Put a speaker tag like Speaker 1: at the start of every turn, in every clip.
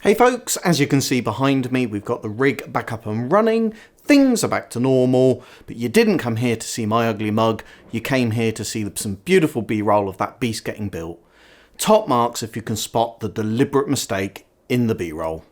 Speaker 1: Hey folks, as you can see behind me, we've got the rig back up and running. Things are back to normal, but you didn't come here to see my ugly mug. You came here to see some beautiful B-roll of that beast getting built. Top marks if you can spot the deliberate mistake in the B-roll.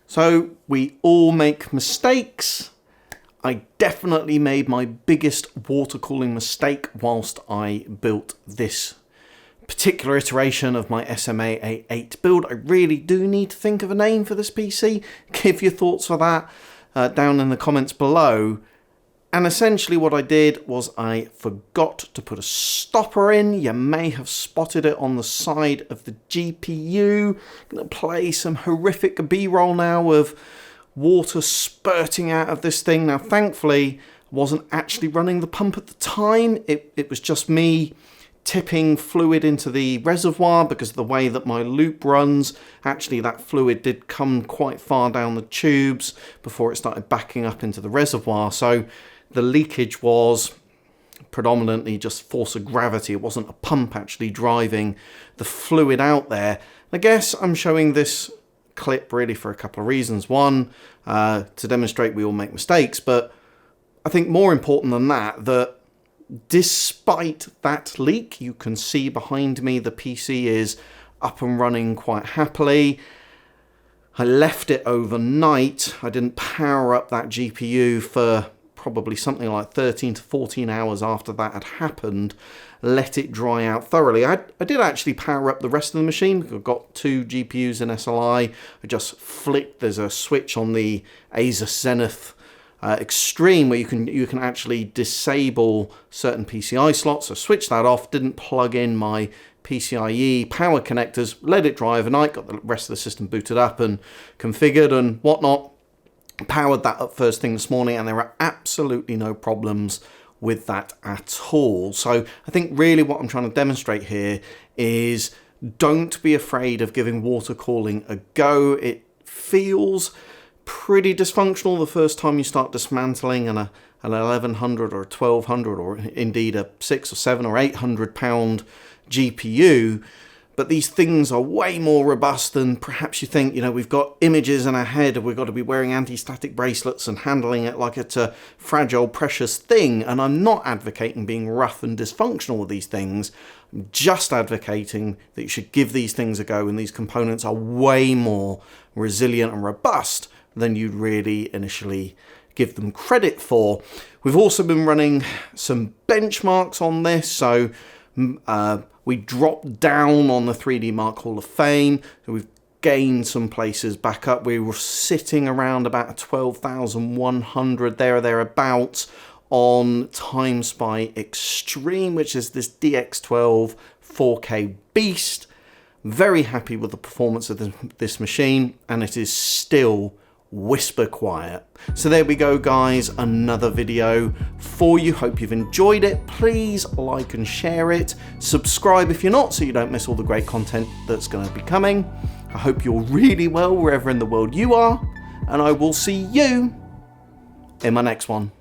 Speaker 1: So we all make mistakes. I definitely made my biggest water cooling mistake whilst I built this particular iteration of my SMA A8 build. I really do need to think of a name for this PC. Give your thoughts for that down in the comments below. And essentially what I did was I forgot to put a stopper in. You may have spotted it on the side of the GPU. I'm going to play some horrific B-roll now of water spurting out of this thing. Now thankfully I wasn't actually running the pump at the time. It was just me tipping fluid into the reservoir because of the way that my loop runs. Actually that fluid did come quite far down the tubes before it started backing up into the reservoir. So the leakage was predominantly just force of gravity. It wasn't a pump actually driving the fluid out there. I guess I'm showing this clip really for a couple of reasons. One, to demonstrate we all make mistakes, but I think more important than that despite that leak, you can see behind me the PC is up and running quite happily. I left it overnight. I didn't power up that GPU for probably something like 13 to 14 hours after that had happened. let it dry out thoroughly. I did actually power up the rest of the machine. I've got 2 GPUs in SLI. I just flicked, there's a switch on the Asus Zenith Extreme where you can actually disable certain PCI slots. So switch that off, didn't plug in my PCIe power connectors, let it dry overnight, got the rest of the system booted up and configured and whatnot. Powered that up first thing this morning, and there are absolutely no problems with that at all. So I think really what I'm trying to demonstrate here is don't be afraid of giving water cooling a go. It feels pretty dysfunctional the first time you start dismantling an 1100 or a 1200 or indeed a 600 or 700 or 800 pound GPU. But these things are way more robust than perhaps you think. You know, we've got images in our head, we've got to be wearing anti-static bracelets and handling it like it's a fragile, precious thing. And I'm not advocating being rough and dysfunctional with these things. I'm just advocating that you should give these things a go, and these components are way more resilient and robust than you'd really initially give them credit for. We've also been running some benchmarks on this. So we dropped down on the 3D Mark Hall of Fame, so we've gained some places back up. We were sitting around about 12,100 there or thereabouts on TimeSpy Extreme, which is this DX12 4K beast. Very happy with the performance of this machine, and it is still whisper quiet. So there we go, guys, another video for you. Hope you've enjoyed it. Please like and share it. Subscribe if you're not, so you don't miss all the great content that's going to be coming. I hope you're really well wherever in the world you are, and I will see you in my next one.